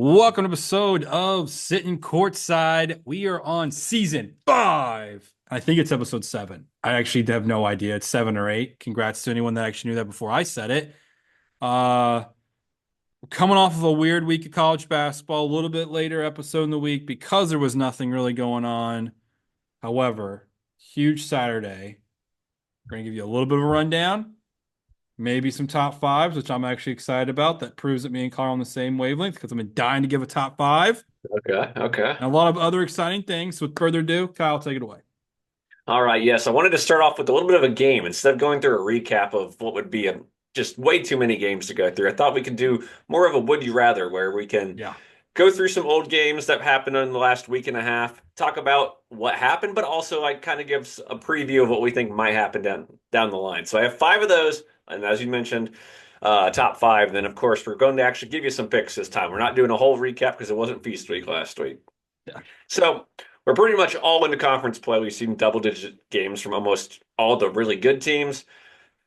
Welcome to episode of Sitting Courtside. We are on season 5. I think it's episode 7. I actually have no idea. It's 7 or 8. Congrats to anyone that actually knew that before I said it. We're coming off of a weird week of college basketball, a little bit later episode in the week because there was nothing really going on. However, huge Saturday. We're going to give you a little bit of a rundown, maybe some top fives, which I'm actually excited about. That proves that me and Carl are on the same wavelength because I've been dying to give a top five. Okay, okay. And a lot of other exciting things. So with further ado, Kyle, take it away. All right, yes. I wanted to start off with a little bit of a game instead of going through a recap of what would be just way too many games to go through. I thought we could do more of a would you rather where we can Yeah. go through some old games that happened in the last week and a half, talk about what happened, but also like kind of gives a preview of what we think might happen down the line. So I have five of those, and as you mentioned, top five. Then of course we're going to actually give you some picks this time. We're not doing a whole recap because it wasn't Feast Week last week. Yeah. So we're pretty much all into conference play. We've seen double-digit games from almost all the really good teams.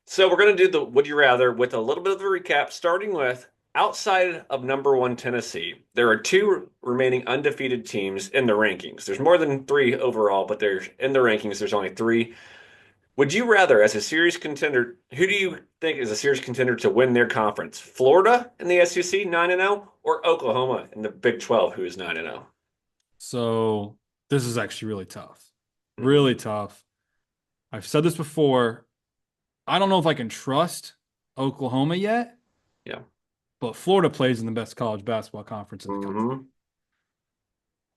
So we're going to do the Would You Rather with a little bit of a recap, starting with outside of number one Tennessee. There are two remaining undefeated teams in the rankings. There's more than three overall, but there's in the rankings, there's only three. Would you rather, as a series contender, who do you think is a series contender to win their conference? Florida in the SEC 9-0 or Oklahoma in the Big 12 who is 9-0? So this is actually really tough. Mhm. Really tough. I've said this before. I don't know if I can trust Oklahoma yet, Yeah. but Florida plays in the best college basketball conference in the country. Hmm.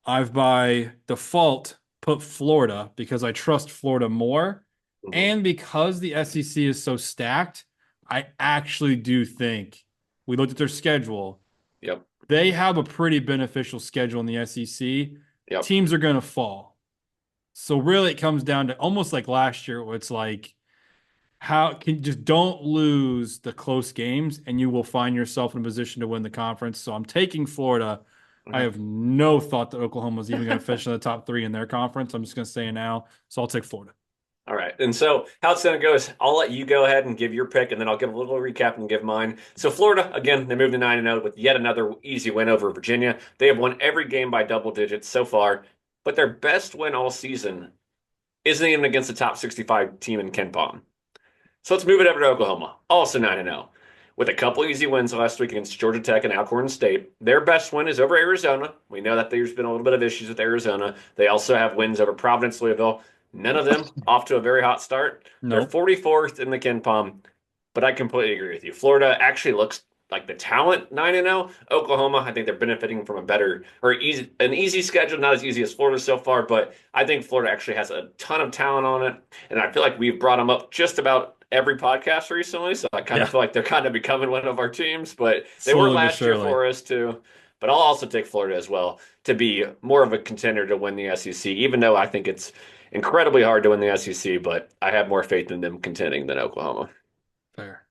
I've by default put Florida because I trust Florida more. Hmm. And because the SEC is so stacked, I actually do think we looked at their schedule. Yep. They have a pretty beneficial schedule in the SEC. Yep. Teams are going to fall. So really it comes down to almost like last year where it's like how can just don't lose the close games and you will find yourself in a position to win the conference. So I'm taking Florida. I Okay. have no thought that Oklahoma is even going to finish in the top 3 in their conference. I'm just going to say it now. So I'll take Florida. All right. And so how it's going to go is I'll let you go ahead and give your pick, and then I'll give a little recap and give mine. So Florida, again, they moved to 9-0 with yet another easy win over Virginia. They have won every game by double digits so far, but their best win all season isn't even against the top 65 team in Ken Palm. So let's move it over to Oklahoma, also 9-0. With a couple easy wins last week against Georgia Tech and Alcorn State. Their best win is over Arizona. We know that there's been a little bit of issues with Arizona. They also have wins over Providence, Louisville. None of them off to a very hot start. They're Nope. 44th in the Ken Palm, but I completely agree with you. Florida actually looks like the talent 9-0. Oklahoma, I think they're benefiting from a better or an easy schedule, not as easy as Florida so far, but I think Florida actually has a ton of talent on it, and I feel like we've brought them up just about every podcast recently, so I kind of Yeah. feel like they're kind of becoming one of our teams, but they were Slowly but last year surely. for us too. But I'll also take Florida as well to be more of a contender to win the SEC, even though I think it's incredibly hard to win the SEC, but I have more faith in them contending than Oklahoma. Fair.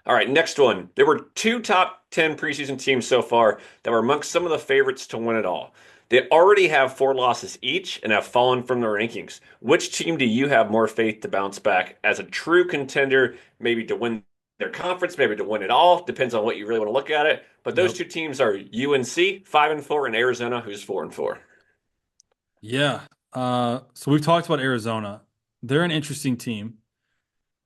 All right, next one. There were two top 10 preseason teams so far that were amongst some of the favorites to win it all. They already have four losses each and have fallen from the rankings. Which team do you have more faith to bounce back as a true contender, maybe to win their conference, maybe to win it all? Depends on what you really want to look at it. But those Yep. two teams are UNC, 5-4, and Arizona, who's 4-4. Yeah. So we've talked about Arizona. They're an interesting team.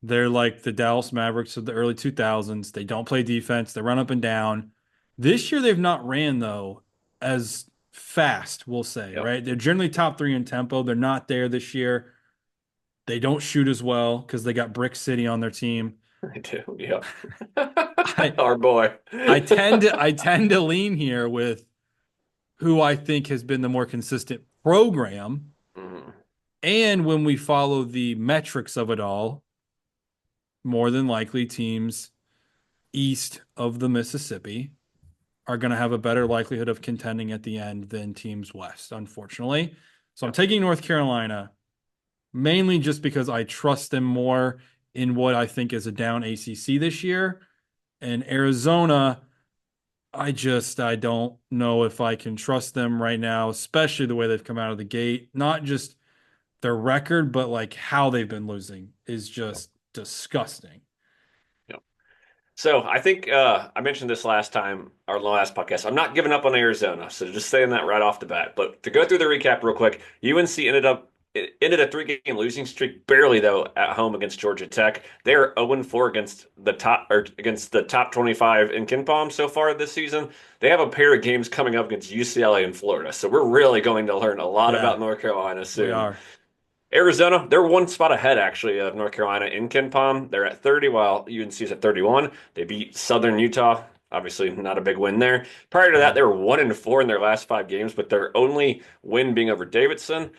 They're like the Dallas Mavericks of the early 2000s. They don't play defense. They run up and down. This year, they've not ran, though, as fast, we'll say, Yep, right? They're generally top 3 in tempo. They're not there this year. They don't shoot as well because they got Brick City on their team. I do. Yep. I Our boy. I tend to lean here with who I think has been the more consistent program. Mhm. And when we follow the metrics of it all, more than likely teams east of the Mississippi are going to have a better likelihood of contending at the end than teams west, unfortunately. So I'm Yep. taking North Carolina mainly just because I trust them more in what I think is a down ACC this year. And Arizona, I don't know if I can trust them right now, especially the way they've come out of the gate. Not just their record, but like how they've been losing is just disgusting. Yep. So I think I mentioned this last time, our last podcast. I'm not giving up on Arizona, so just saying that right off the bat. But to go through the recap real quick, UNC ended a three-game losing streak, barely though, at home against Georgia Tech. They are 0-4 against the top 25 in KenPom so far this season. They have a pair of games coming up against UCLA and Florida, so we're really going to learn a lot Yeah, about North Carolina we soon. are. Arizona, they're one spot ahead actually of North Carolina in KenPom. They're at 30 while UNC is at 31. They beat Southern Utah. Obviously, not a big win there. Prior to that, Mhm. they were 1-4 in their last five games, but their only win being over Davidson.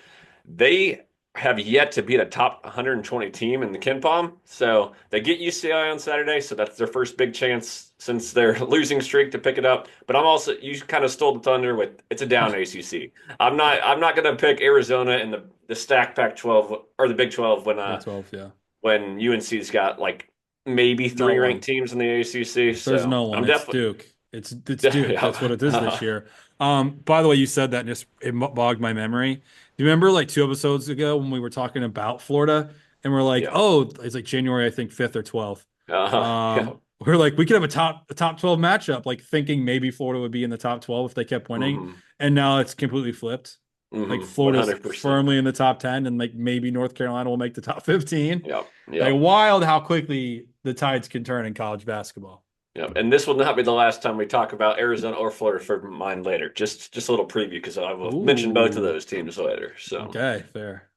They have yet to beat a top 120 team in the KenPom. So they get UCLA on Saturday, so that's their first big chance since their losing streak to pick it up. But I'm also you kind of stole the thunder with it's a down ACC. I'm not gonna pick Arizona in the stack Pac-12 or the Big 12 Big 12, yeah. when UNC's got like maybe No three ranked one. teams in the ACC. There's So no one. I'm It's definitely Duke. It's Duke. That's what yeah. it is this year. By the way, you said that and just it bogged my memory. Do you remember like 2 episodes ago when we were talking about Florida and we're like, Yeah. oh, it's like January, I think 5th or 12th. Yeah. We're like, we could have a top 12 matchup, like thinking maybe Florida would be in the top 12 if they kept winning. hmm And now it's completely flipped. Like Florida's 100%. firmly in the top 10 and like maybe North Carolina will make the top 15. Yep. Like Yep. wild how quickly the tides can turn in college basketball. Yep. And this will not be the last time we talk about Arizona or Florida for mine later. Just a little preview because I will mention both of Ooh. those teams later. So, Okay, fair.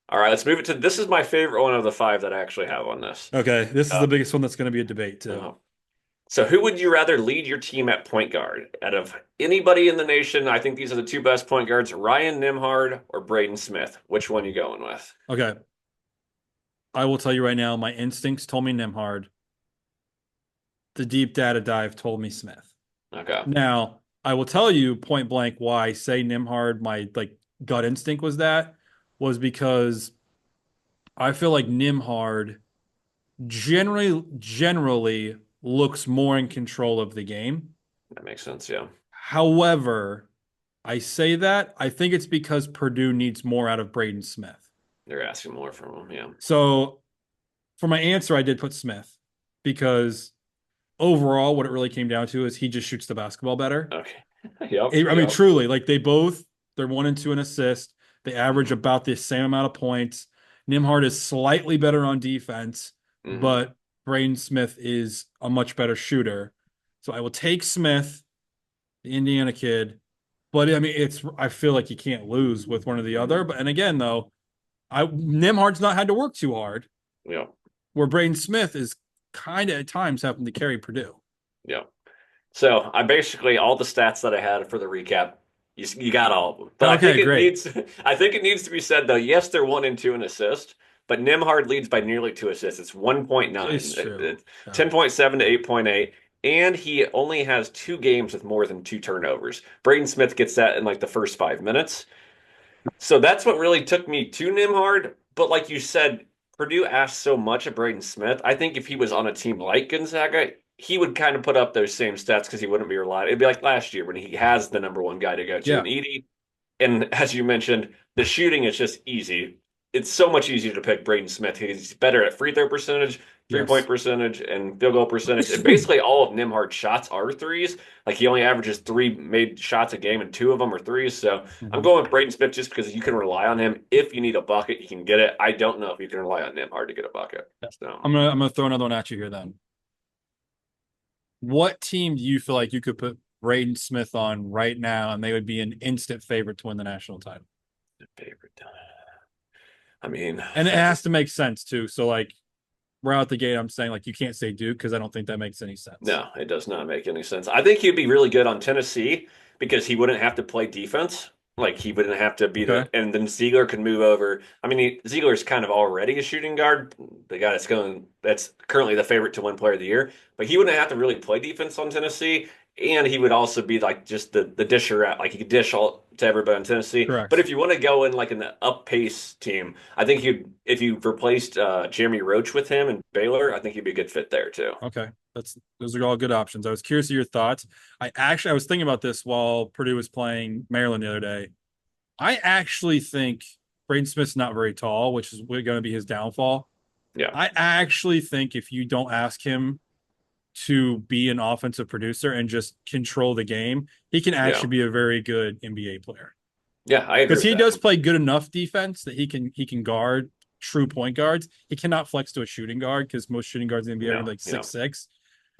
all right, let's move it to this is my favorite one of the five that I actually have on this. Okay, this is Uh, the biggest one that's going to be a debate too. uh, so, who would you rather lead your team at point guard out of anybody in the nation? I think these are the two best point guards: Ryan Nimhard or Braden Smith. Which one you going with? Okay, I will tell you right now, my instincts told me Nimhard. The deep data dive told me Smith. Okay, Now, I will tell you point blank why I say Nimhard, my like gut instinct was because I feel like Nimhard generally looks more in control of the game. that makes sense. Yeah, However, I say that I think it's because Purdue needs more out of Braden Smith. they're asking more from him. Yeah. So for my answer, I did put Smith because overall, what it really came down to is he just shoots the basketball better. Okay. Yep. I mean, Yep. truly, like they're 1 and 2 in assist. They average about the same amount of points. Nimhard is slightly better on defense, hmm but Braden Smith is a much better shooter. So I will take Smith, the Indiana kid. But I mean, I feel like you can't lose with one or the other. But and again, though, I Nimhard's not had to work too hard, Yep. where Braden Smith is kind of at times having to carry Purdue. Yep. So I basically all the stats that I had for the recap. You got all of them, but I think Okay, it great. needs. I think it needs to be said though. Yes, they're 1-2 in assist, but Nimhard leads by nearly two assists. It's 1.9, It's true. 10.7 to 8.8, and he only has two games with more than two turnovers. Braden Smith gets that in like the first 5 minutes. So that's what really took me to Nimhard. But like you said, Purdue asked so much of Braden Smith. I think if he was on a team like Gonzaga, he would kind of put up those same stats because he wouldn't be relied. It'd be like last year when he has the number one guy to go to Yeah. in Edie. And as you mentioned, the shooting is just easy. It's so much easier to pick Braden Smith. He's better at free throw percentage, 3-point Yes. percentage, and field goal percentage. And basically, all of Nimhard's shots are threes. Like he only averages three made shots a game, and two of them are threes. So I'm Mhm. going with Braden Smith just because you can rely on him. If you need a bucket, you can get it. I don't know if you can rely on Nimhard to get a bucket. So I'm gonna throw another one at you here then. What team do you feel like you could put Braden Smith on right now and they would be an instant favorite to win the national title? favorite. I mean, And it that's a has to make sense too. So like right out the gate, I'm saying like you can't say Duke because I don't think that makes any sense. no, it does not make any sense. I think he'd be really good on Tennessee because he wouldn't have to play defense. Like he wouldn't have to be Okay. and then Ziegler could move over. I mean, Ziegler's kind of already a shooting guard, the guy that's currently the favorite to win Player of the Year. But he wouldn't have to really play defense on Tennessee, and he would also be like just the disher out, like he could dish all to everybody on Tennessee. But Correct. if you want to go in like an up pace team, I think you if you replaced Jeremy Roach with him and Baylor, I think he'd be a good fit there too. Okay. Those are all good options. I was curious of your thoughts. I was thinking about this while Purdue was playing Maryland the other day. I actually think Braden Smith's not very tall, which is going to be his downfall. Yeah. I actually think if you don't ask him to be an offensive producer and just control the game, he can Yeah. actually be a very good NBA player. Yeah, I agree Because with he that. does play good enough defense that he can guard true point guards. He cannot flex to a shooting guard because most shooting guards in the NBA are No, gonna be like yeah. 6'6".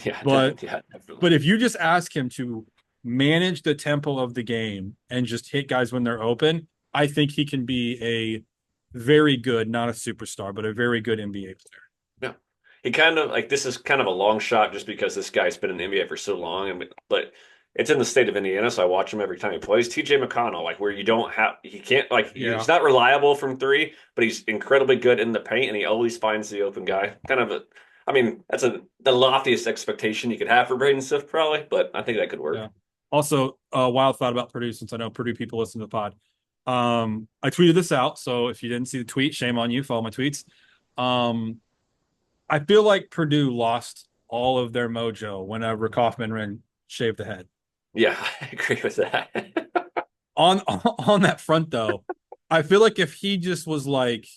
Yeah, But yeah, definitely. but if you just ask him to manage the tempo of the game and just hit guys when they're open, I think he can be a very good, not a superstar, but a very good NBA player. Yeah. He kind of like this is kind of a long shot just because this guy's been in the NBA for so long, and but it's in the state of Indiana, so I watch him every time he plays. TJ McConnell, like where you don't have he can't like Yeah. he's not reliable from three, but he's incredibly good in the paint and he always finds the open guy. Kind of a I mean, that's the loftiest expectation you could have for Braden Swift, probably, but I think that could work. Yeah. Also, a wild thought about Purdue, since I know Purdue people listen to the pod. I tweeted this out, so if you didn't see the tweet, shame on you. Follow my tweets. Um, I feel like Purdue lost all of their mojo whenever Kaufman ran shaved the head. Yeah, I agree with that. On that front though, I feel like if he just was like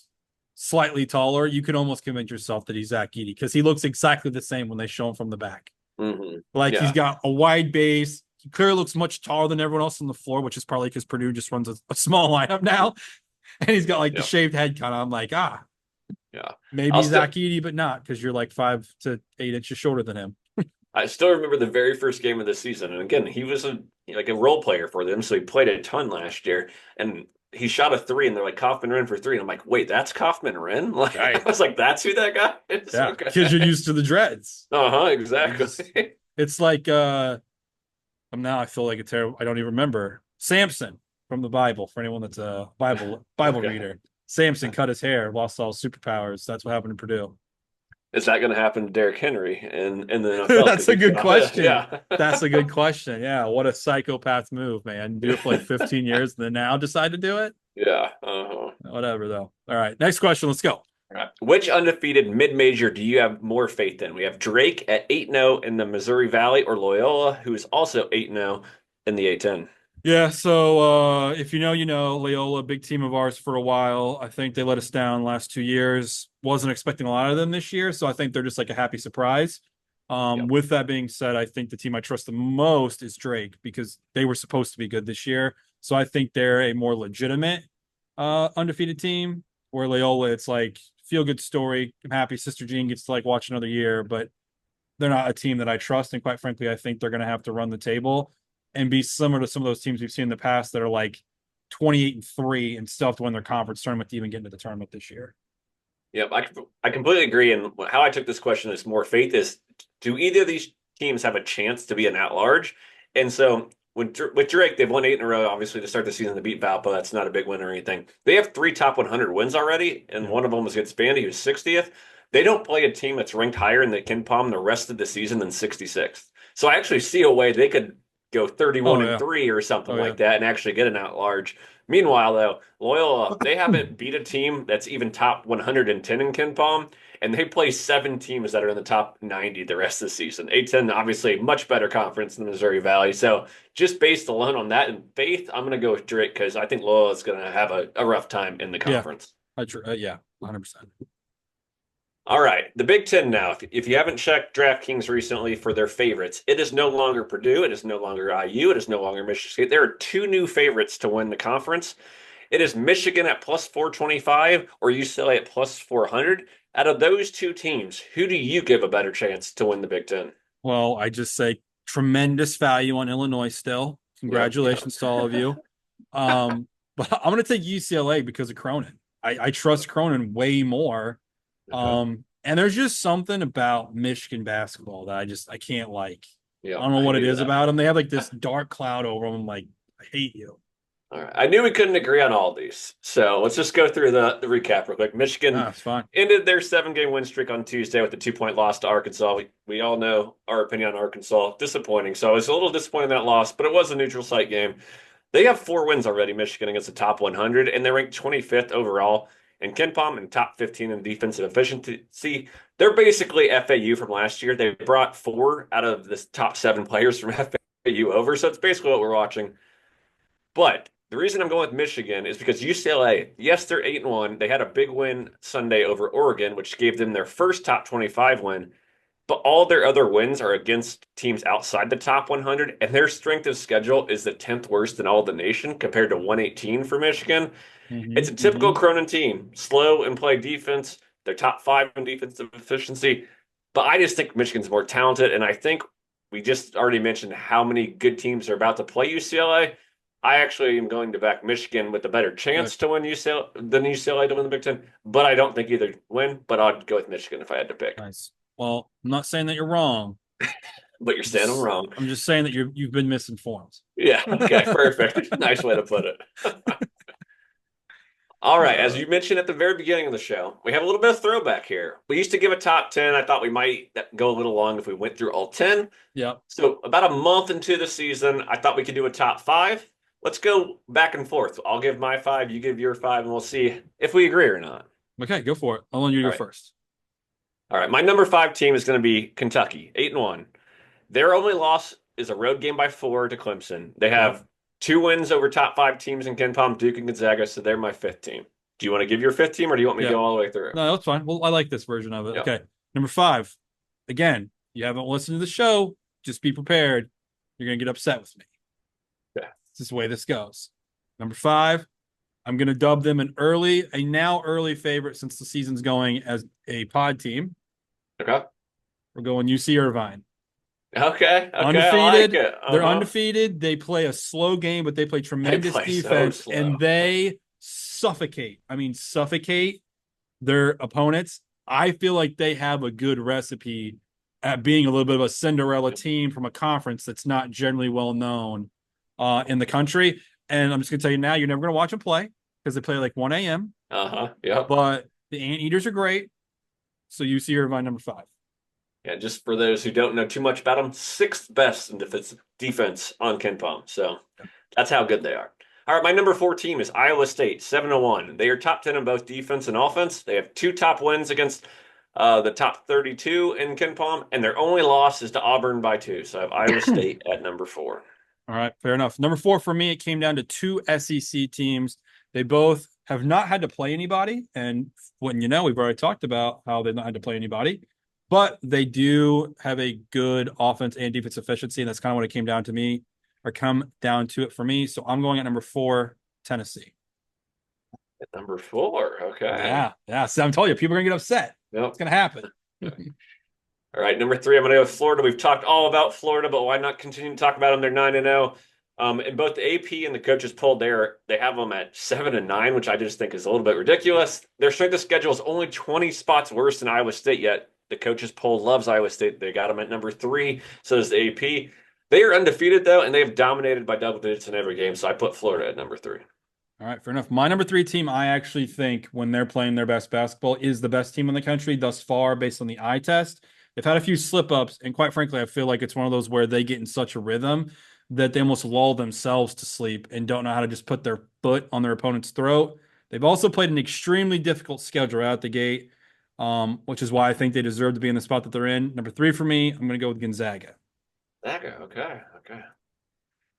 slightly taller, you could almost convince yourself that he's Zach Edey because he looks exactly the same when they show him from the back. Like he's Yeah, got a wide base. He clearly looks much taller than everyone else on the floor, which is probably because Purdue just runs a small lineup now. And he's got like the yeah, shaved head kind of. I'm like, yeah. maybe I'll still Zach Edey, but not because you're like 5 to 8 inches shorter than him. I still remember the very first game of the season, and again, he was a role player for them, so he played a ton last year, and he shot a three, and they're like Kaufman Wren for three, and I'm like, wait, that's Kaufman Wren? Like I Right. was like, that's who that guy is. Yeah. Because you're Okay. used to the dreads. Uh-huh, You just exactly. it's like now I feel like a terrible I don't even remember. Samson from the Bible, for anyone that's a Bible Okay. reader. Samson cut his hair, lost all his superpowers. That's what happened to Purdue. Is that going to happen to Derrick Henry in the NFL? Because That's a he good cut off, question. yeah. That's a good question. Yeah, what a psychopath move, man. Do it for like 15 years and then now decide to do it? Yeah. Uh-huh. Whatever, though. All right, next question. Let's go. Right. Which undefeated mid-major do you have more faith in? We have Drake at 8-0 in the Missouri Valley or Loyola, who is also 8-0 in the A10. Yeah, so if you know, you know, Loyola, big team of ours for a while. I think they let us down last 2 years. Wasn't expecting a lot of them this year, so I think they're just like a happy surprise. Yep. With that being said, I think the team I trust the most is Drake because they were supposed to be good this year. So I think they're a more legitimate undefeated team. Where Loyola, it's like feel good story. I'm happy Sister Jean gets to like watch another year, but they're not a team that I trust. And quite frankly, I think they're going to have to run the table and be similar to some of those teams we've seen in the past that are like 28-3 and still have to win their conference tournament to even get into the tournament this year. Yep. I completely agree. And how I took this question is more faith is do either of these teams have a chance to be an at-large? And so with Drake, they've won 8 in a row, obviously, to start the season. They beat Valpo. That's not a big win or anything. They have three top 100 wins already, and Yeah. one of them was against Vandy, who's 60th. They don't play a team that's ranked higher in the Ken Palm the rest of the season than 66th. So I actually see a way they could go Oh 31 and yeah. 3 or something Oh yeah. like that and actually get an at-large. Meanwhile, though, Loyola, they haven't beat a team that's even top 110 in Ken Palm, and they play seven teams that are in the top 90 the rest of the season. A10, obviously, much better conference in the Missouri Valley. So just based alone on that and faith, I'm going to go with Drake because I think Loyola is going to have a rough time in the Yeah. conference. Yeah. 100%. All right, the Big Ten now. If you haven't checked DraftKings recently for their favorites, it is no longer Purdue, it is no longer IU, it is no longer Michigan State. There are two new favorites to win the conference. It is Michigan at plus 425 or UCLA at plus 400. Out of those two teams, who do you give a better chance to win the Big Ten? Well, I just say tremendous value on Illinois still. Yep, yep. Congratulations to all of you. But I'm going to take UCLA because of Cronin. I trust Cronin way more. Okay. And there's just something about Michigan basketball that I can't like. I Yep, don't know I what it knew is that. about them. They have like this dark cloud over them. Like, I hate you. All right. I knew we couldn't agree on all these. So let's just go through the recap real quick. Michigan It's fine. ended their 7 game win streak on Tuesday with a 2 point loss to Arkansas. We all know our opinion on Arkansas. Disappointing. So I was a little disappointed in that loss, but it was a neutral site game. They have 4 wins already, Michigan against the top 100, and they're ranked 25th overall in Ken Palm and top 15 in defensive efficiency. They're basically FAU from last year. They brought 4 out of the top 7 players from FAU over, so it's basically what we're watching. But the reason I'm going with Michigan is because UCLA, yes, they're 8-1. They had a big win Sunday over Oregon, which gave them their first top 25 win. but all their other wins are against teams outside the top 100, and their strength of schedule is the 10th worst in all the nation compared to 118 for Michigan. Mm-hmm. It's a typical Mm-hmm. Cronin team, slow and play defense. They're top five in defensive efficiency, but I just think Michigan's more talented, and I think we just already mentioned how many good teams are about to play UCLA. I actually am going to back Michigan with a better Good. chance to win UCLA than UCLA to win the Big Ten, but I don't think either win. But I'd go with Michigan if I had to pick. Nice. Well, I'm not saying that you're wrong. But you're I'm saying I'm just wrong. I'm just saying that you've been misinformed. Yeah. Okay. Perfect. Nice way to put it. All right. As Uh, you mentioned at the very beginning of the show, we have a little bit of throwback here. We used to give a top 10. I thought we might go a little long if we went through all 10. yep. So, about a month into the season, I thought we could do a top five. Let's go back and forth. I'll give my five, you give your five, and we'll see if we agree or not. Okay, go for it. I'll let you All go right. first. All right. My number five team is going to be Kentucky, 8-1. Their only loss is a road game by 4 to Clemson. They Yep. have 2 wins over top five teams in Ken Palm, Duke, and Gonzaga, so they're my fifth team. Do you want to give your fifth team, or do you want me to Yeah. go all the way through? No, that's fine. Well, I like this version of it. Yeah. Okay. Number 5. Again, you haven't listened to the show. Just be prepared. You're gonna get upset with me. Yeah. This is the way this goes. Number 5, I'm gonna dub them a now early favorite since the season's going as a pod team. Okay. We're going UC Irvine. Okay. Okay. I like Undefeated. it. They're Uh-huh. undefeated. They play a slow game, but they play They tremendous play so defense and slow. they suffocate. I mean, suffocate their opponents. I feel like they have a good recipe at being a little bit of a Cinderella team from a conference that's not generally well known in the country. And I'm just going to tell you now, you're never going to watch them play because they play like 1 a.m. Uh-huh. Yep. But the Anteaters are great. So UC Irvine number 5. Yeah, just for those who don't know too much about them, sixth best in defense on Ken Palm. So that's how good they are. All right, my number four team is Iowa State, 7-1. They are top 10 in both defense and offense. They have 2 top wins against the top 32 in Ken Palm, and their only loss is to Auburn by 2. So I have Iowa State at number 4. All right, fair enough. Number 4 for me, it came down to 2 SEC teams. They both have not had to play anybody. And when you know, we've already talked about how they've not had to play anybody, but they do have a good offense and defense efficiency. And that's kind of what it came down to me, or come down to it for me. So I'm going at number 4, Tennessee. At number 4, okay. Yeah. Yeah. So I'm telling you, people are going to get upset. Yep. It's going to happen. All right, number 3, I'm going to go with Florida. We've talked all about Florida, but why not continue to talk about them? They're 9-0. In both the AP and the coaches poll, they have them at 7-9, which I just think is a little bit ridiculous. Their strength of schedule is only 20 spots worse than Iowa State, yet the coaches poll loves Iowa State. They got them at number 3. So does the AP. They are undefeated though, and they have dominated by double digits in every game. So I put Florida at number 3. All right, fair enough. My number 3 team, I actually think when they're playing their best basketball, is the best team in the country thus far based on the eye test. They've had a few slip ups, and quite frankly, I feel like it's one of those where they get in such a rhythm that they almost lull themselves to sleep and don't know how to just put their foot on their opponent's throat. They've also played an extremely difficult schedule out the gate, which is why I think they deserve to be in the spot that they're in. Number 3 for me, I'm going to go with Gonzaga. Okay.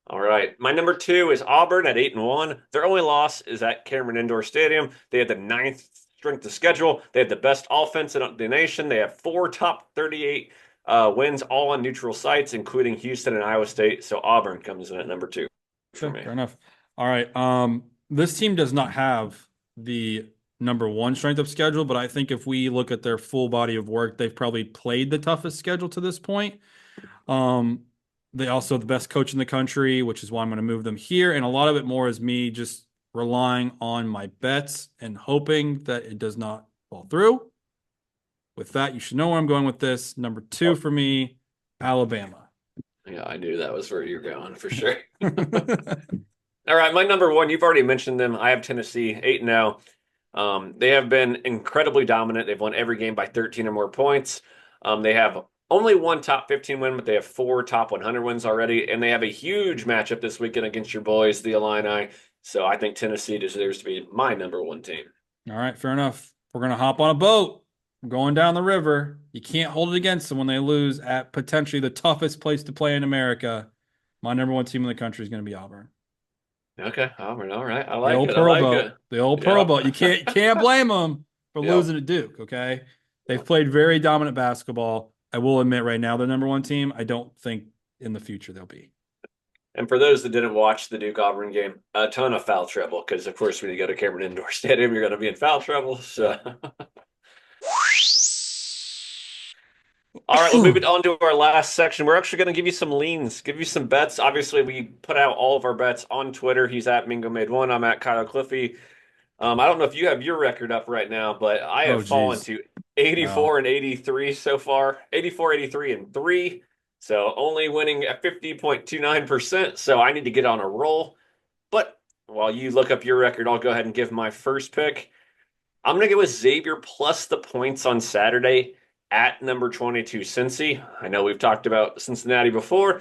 All right. My number 2 is Auburn at 8-1. Their only loss is at Cameron Indoor Stadium. They had the ninth strength of schedule. They had the best offense in the nation. They have 4 top 38 wins, all on neutral sites, including Houston and Iowa State. So Auburn comes in at number 2 for me. Fair enough. All right. This team does not have the number 1 strength of schedule, but I think if we look at their full body of work, they've probably played the toughest schedule to this point. They also have the best coach in the country, which is why I'm going to move them here. And a lot of it more is me just relying on my bets and hoping that it does not fall through. With that, you should know where I'm going with this. Number 2 for me, Alabama. Yeah, I knew that was where you're going for sure. All right, my number 1, you've already mentioned them. I have Tennessee, 8-0. They have been incredibly dominant. They've won every game by 13 or more points. They have only 1 top 15 win, but they have 4 top 100 wins already. And they have a huge matchup this weekend against your boys, the Illini. So I think Tennessee deserves to be my number 1 team. All right, fair enough. We're going to hop on a boat. We're going down the river. You can't hold it against them when they lose at potentially the toughest place to play in America. My number 1 team in the country is going to be Auburn. Okay, Auburn. All right, I The like old it. I Pearl like Boat. it. The old Pearl Yep. Boat. You can't blame them for Yep. losing to Duke, okay? They've played very dominant basketball. I will admit right now they're number one team. I don't think in the future they'll be. And for those that didn't watch the Duke Auburn game, a ton of foul trouble because, of course, when you go to Cameron Indoor Stadium, you're going to be in foul trouble. So, all right, we'll move it on to our last section. We're actually going to give you some leans, give you some bets. Obviously, we put out all of our bets on Twitter. He's at Mingo Made One. I'm at Kyle Cliffy. I don't know if you have your record up right now, but I Oh, have fallen geez. to No. 84 and 83 so far. 84, 83, and 3. So only winning at 50.29%. So I need to get on a roll. But while you look up your record, I'll go ahead and give my first pick. I'm going to go with Xavier plus the points on Saturday at number 22, Cincy. I know we've talked about Cincinnati before,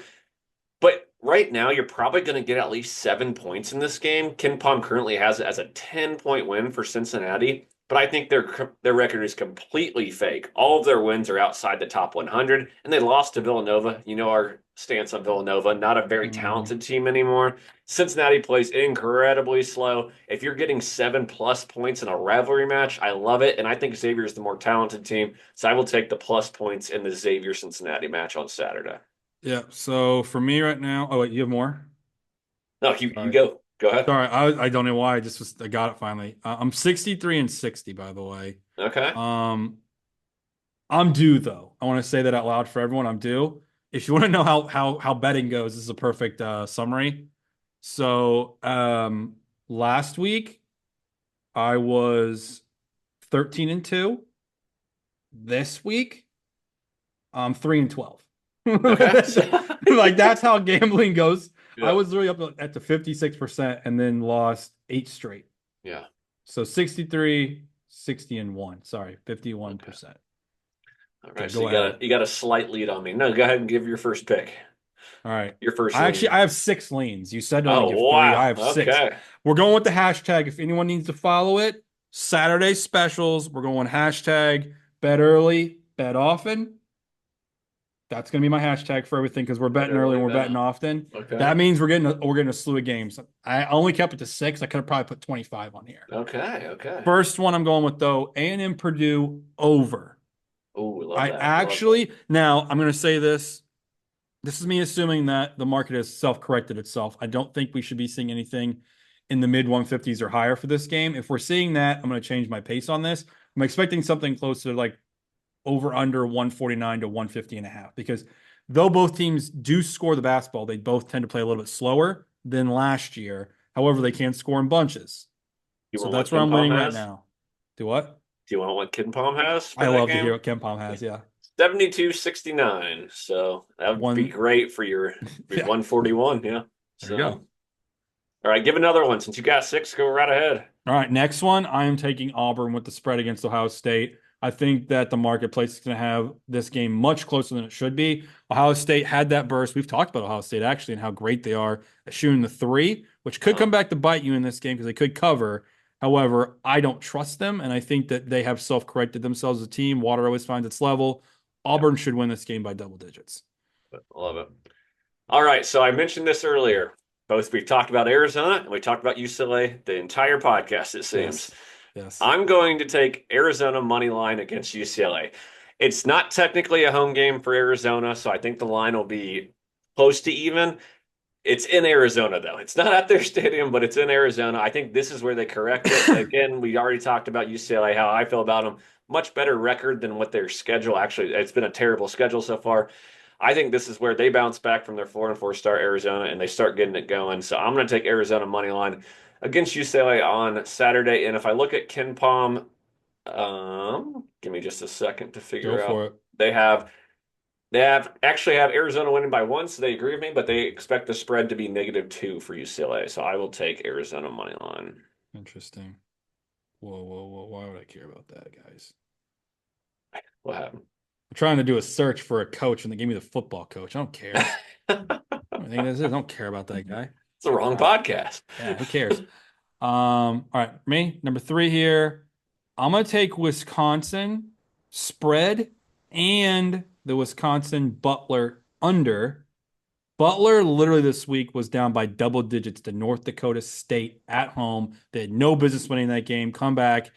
but right now you're probably going to get at least 7 points in this game. Ken Palm currently has it as a 10-point win for Cincinnati, but I think their record is completely fake. All of their wins are outside the top 100, and they lost to Villanova. You know our stance on Villanova, not a very Mm, talented team anymore. Cincinnati plays incredibly slow. If you're getting 7+ points in a rivalry match, I love it, and I think Xavier is the more talented team, so I will take the plus points in the Xavier Cincinnati match on Saturday. yeah. So for me right now, oh wait, you have more? No, you Sorry. go. Go ahead. Sorry, I don't know why. I got it finally. I'm 63 and 60, by the way. Okay. Um, I'm due though. I want to say that out loud for everyone. I'm due. If you want to know how betting goes, this is a perfect summary. So last week I was 13 and 2. This week I'm 3 and 12. Okay. Like that's how gambling goes. I Yeah. was really up at the 56% and then lost 8 straight. Yeah. So 63, 60 and 1. Sorry, Okay. 51%. All Okay, right. So go ahead. you got a slight lead on me. No, go ahead and give your first pick. All right. Your first lean. I have 6 lanes. You said to only Oh give three. I wow. have six. Okay. We're going with the hashtag. If anyone needs to follow it, Saturday specials. We're going hashtag bet early, bet often. That's gonna be my hashtag for everything because we're betting early Literally and we're betting that. often. Okay. That means we're getting a slew of games. I only kept it to 6. I could have probably put 25 on here. Okay. Okay. First one I'm going with though, A&M Purdue over. Oh, love I that. Love that. actually now I'm gonna say this. This is me assuming that the market has self-corrected itself. I don't think we should be seeing anything in the mid 150s or higher for this game. If we're seeing that, I'm going to change my pace on this. I'm expecting something closer to like over under 149 to 150 and a half because though both teams do score the basketball, they both tend to play a little bit slower than last year. However, they can score in bunches. You So want what that's where Ken I'm Palm winning right has? now. Do what? Do you want what Ken Palm has for I that love to hear game? what Ken Palm has. Yeah. 72-69. So that would be One. great for your Yeah. 141. Yeah. There you So, go. all right, give another one. Since you got six, go right ahead. All right, next one. I am taking Auburn with the spread against Ohio State. I think that the marketplace is going to have this game much closer than it should be. Ohio State had that burst. We've talked about Ohio State actually and how great they are at shooting the three, which could Uh-huh. come back to bite you in this game because they could cover. However, I don't trust them, and I think that they have self-corrected themselves as a team. Water always finds its level. Yeah, Auburn should win this game by double digits. love it. All right, so I mentioned this earlier. Both we talked about Arizona and we talked about UCLA the entire podcast, it seems. Yes. Yes. I'm going to take Arizona money line against UCLA. It's not technically a home game for Arizona, so I think the line will be close to even. It's in Arizona, though. It's not at their stadium, but it's in Arizona. I think this is where they correct it. Again, we already talked about UCLA, how I feel about them. Much better record than what their schedule actually. It's been a terrible schedule so far. I think this is where they bounce back from their 4-4 start Arizona and they start getting it going. So I'm going to take Arizona money line against UCLA on Saturday. And if I look at Ken Palm, give me just a second to Go figure for out. it. They have they have actually have Arizona winning by 1, so they agree with me, but they expect the spread to be -2 for UCLA. So I will take Arizona money line. Interesting. Whoa, whoa, whoa. Why would I care about that, guys? What happened? I'm trying to do a search for a coach and they gave me the football coach. I don't care. I think this is. I don't care about that guy. It's the wrong All right. podcast. Yeah, who cares? All right, me, number 3 here. I'm gonna take Wisconsin spread and the Wisconsin Butler under. Butler literally this week was down by double digits to North Dakota State at home. They had no business winning that game. Come back,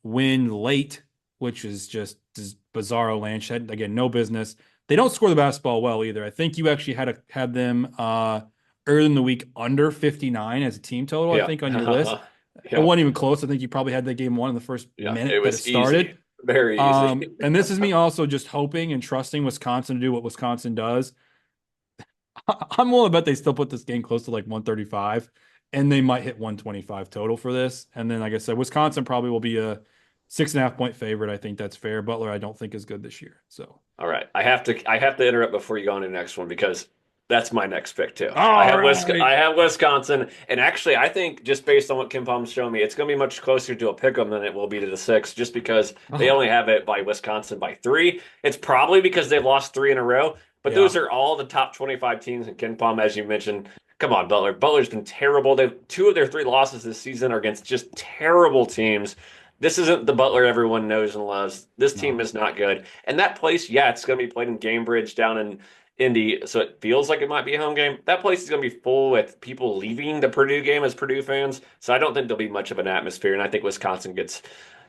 win late, which is just bizarro land. Shed again, no business. They don't score the basketball well either. I think you actually had them early in the week under 59 as a team total, I Yeah. think, on your list. It Yeah. wasn't even close. I think you probably had that game won in the first Yeah. It minute that it was easy. started. Very easy. And this is me also just hoping and trusting Wisconsin to do what Wisconsin does. I'm willing to bet they still put this game close to like 135, and they might hit 125 total for this. And then, like I said, Wisconsin probably will be a 6.5 point favorite. I think that's fair. Butler, I don't think is good this year. So, All right. I have to interrupt before you go on to the next one because that's my next pick too. all right. I have Wisconsin, and actually I think just based on what Kim Palm's showing me, it's going to be much closer to a pick 'em than it will be to the six, just because they Oh, only have it by Wisconsin by 3. It's probably because they've lost 3 in a row, but yeah. those are all the top 25 teams in Kim Palm, as you mentioned. Come on, Butler. Butler's been terrible. They've 2 of their 3 losses this season are against just terrible teams. This isn't the Butler everyone knows and loves. This team No. is not good. And that place, yeah, it's going to be played in Gamebridge down in Indy, so it feels like it might be a home game. That place is going to be full with people leaving the Purdue game as Purdue fans, so I don't think there'll be much of an atmosphere. And I think Wisconsin gets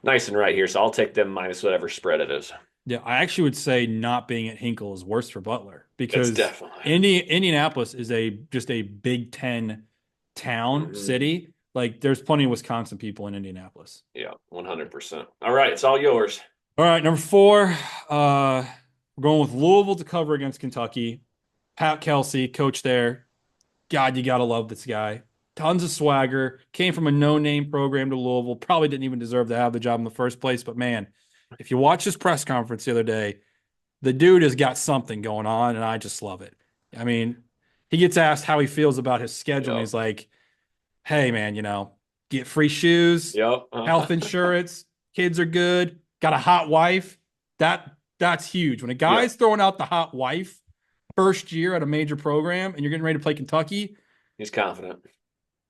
nice and right here, so I'll take them minus whatever spread it is. Yeah, I actually would say not being at Hinkle is worse for Butler It's because definitely. Indianapolis is a just a Big Ten town Mhm. city. Like there's plenty of Wisconsin people in Indianapolis. Yeah, 100%. All right, it's all yours. All right, number four, we're going with Louisville to cover against Kentucky. Pat Kelsey, coach there. God, you gotta love this guy. Tons of swagger. Came from a no-name program to Louisville. Probably didn't even deserve to have the job in the first place. But man, if you watch his press conference the other day, the dude has got something going on, and I just love it. I mean, he gets asked how he feels about his schedule, and Yep. he's like, hey, man, get free shoes, Yep. health insurance, kids are good, got a hot wife. That's huge. When a Yep. guy's throwing out the hot wife first year at a major program and you're getting ready to play Kentucky, He's confident.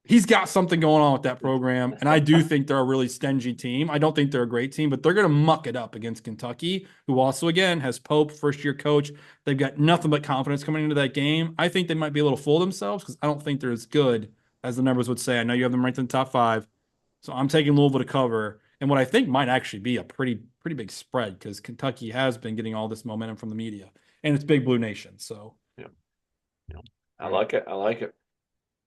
he's got something going on with that program. And I do think they're a really stingy team. I don't think they're a great team, but they're going to muck it up against Kentucky, who also, again, has Pope, first year coach. They've got nothing but confidence coming into that game. I think they might be a little full of themselves because I don't think they're as good as the numbers would say. I know you have them ranked in the top 5. So I'm taking Louisville to cover. And what I think might actually be a pretty big spread because Kentucky has been getting all this momentum from the media. And it's Big Blue Nation. So, Yep. Yep. I all right. like it. I like it.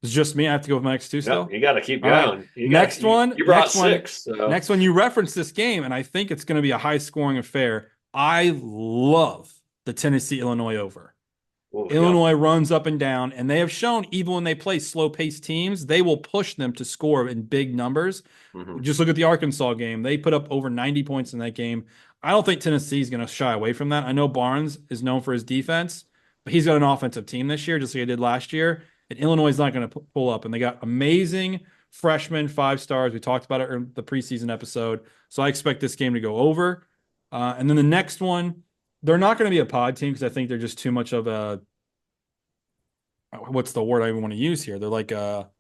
It's just me. I have to go with my next two Yep, still. you got to keep All right. going. You got Next you, one. you brought Next one. 6, so Next one. You referenced this game, and I think it's going to be a high scoring affair. I love the Tennessee Illinois over. ooh, yep. Illinois runs up and down, and they have shown even when they play slow paced teams, they will push them to score in big numbers. Hmm. Just look at the Arkansas game. They put up over 90 points in that game. I don't think Tennessee is going to shy away from that. I know Barnes is known for his defense, but he's got an offensive team this year, just like he did last year. And Illinois is not going to pull up. And they got amazing freshmen, 5 stars. We talked about it in the preseason episode. So I expect this game to go over. And then the next one, they're not going to be a pod team because I think they're just too much of a what's the word I even want to use here? They're like a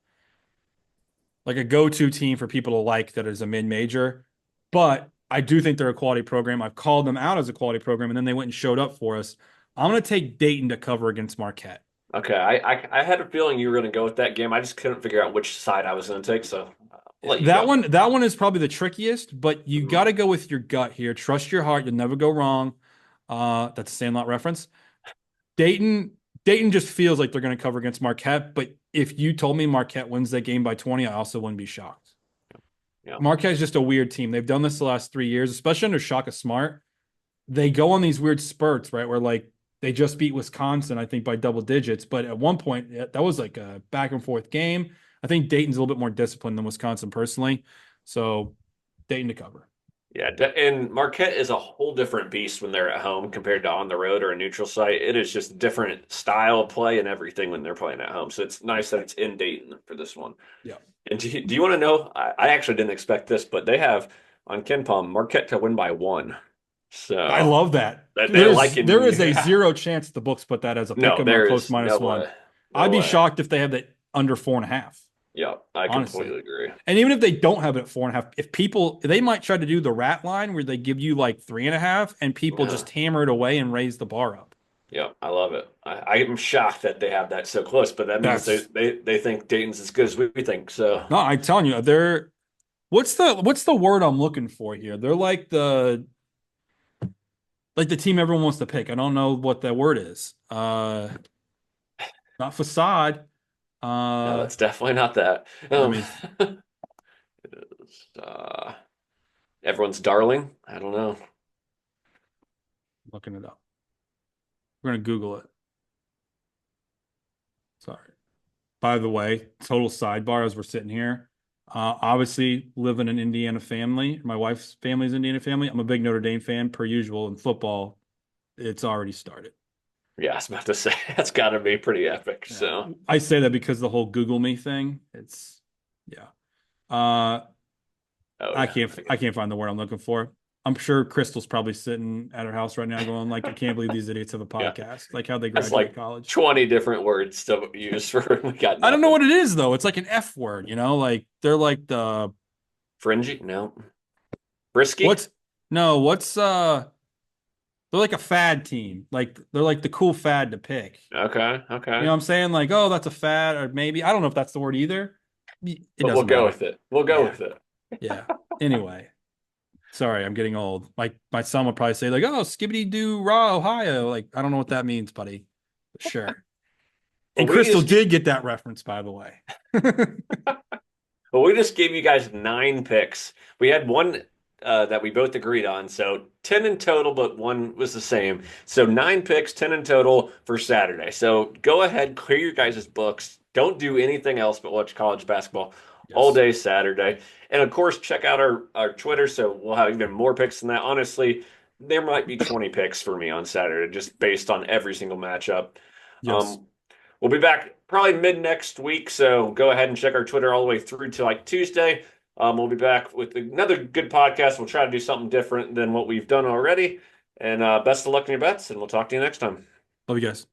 go-to team for people to like that is a mid-major. But I do think they're a quality program. I've called them out as a quality program, and then they went and showed up for us. I'm going to take Dayton to cover against Marquette. Okay, I had a feeling you were going to go with that game. I just couldn't figure out which side I was going to take, so I'll let you That go. one, that one is probably the trickiest, but you Mhm. got to go with your gut here. Trust your heart; you'll never go wrong. That's a Sandlot reference. Dayton, Dayton just feels like they're going to cover against Marquette. But if you told me Marquette wins that game by 20, I also wouldn't be shocked. Yeah, Marquette's just a weird team. They've done this the last 3 years, especially under Shaka Smart. They go on these weird spurts, right? Where like they just beat Wisconsin, I think, by double digits. But at one point, that was like a back and forth game. I think Dayton's a little bit more disciplined than Wisconsin personally. So Dayton to cover. yeah, and Marquette is a whole different beast when they're at home compared to on the road or a neutral site. It is just different style of play and everything when they're playing at home. So it's nice that it's in Dayton for this one. Yeah. And do you want to know? I actually didn't expect this, but they have on Ken Palm Marquette to win by 1. I So love that. that they're There liking. is a zero chance the books put that as a pick No, 'em or there close is no -1. way. I'd No be way. shocked if they have that under 4.5, Yeah, I honestly. completely agree. And even if they don't have it at 4.5, if people they might try to do the rat line where they give you like 3.5 and people Yeah. just hammer it away and raise the bar up. Yeah, I love it. I'm shocked that they have that so close, but that means That's they think Dayton's as good as we think. So no, I'm telling you, they're what's the word I'm looking for here? They're like like the team everyone wants to pick. I don't know what that word is. Not facade. No, Uh, that's definitely not that. let me Uh, everyone's darling. I don't know. looking it up. We're gonna Google it. Sorry. By the way, total sidebar as we're sitting here. Obviously, live in an Indiana family. My wife's family is Indiana family. I'm a big Notre Dame fan, per usual. In football, it's already started. Yeah, I was about to say that's got to be pretty epic. Yeah, So, I say that because the whole Google me thing. It's yeah. Uh, oh I yeah, can't I get I it. can't find the word I'm looking for. I'm sure Crystal's probably sitting at her house right now, going like, "I can't believe these idiots have a Yeah, podcast. Like, how'd they that's graduate like college?" 20 different words to use for we got I don't know nothing. what it is though. It's like an F word, you know? Like they're like the Fringy? No. Brisky? what's no, what's they're like a fad team. Like they're like the cool fad to pick. Okay, You know okay. what I'm saying? Like, oh, that's a fad, or maybe I don't know if that's the word either. It But we'll doesn't go matter. with it. We'll go Yeah. with it. Yeah. Anyway, sorry, I'm getting old. Like my son would probably say, like, oh, skibbity doo raw Ohio. Like, I don't know what that means, buddy. But sure. Well, And Crystal did get that reference, by the way. we just gave you guys 9 picks. We had one that we both agreed on, so 10 in total, but one was the same. So 9 picks, 10 in total for Saturday. So go ahead, clear your guys' books. Don't do anything else but watch college basketball all Yes. day Saturday. And of course, check out our Twitter, so we'll have even more picks than that. Honestly, there might be 20 picks for me on Saturday, just based on every single matchup. Yes. Um, We'll be back probably mid next week, so go ahead and check our Twitter all the way through to like Tuesday. We'll be back with another good podcast. We'll try to do something different than what we've done already. And best of luck in your bets, and we'll talk to you next time. Love you guys.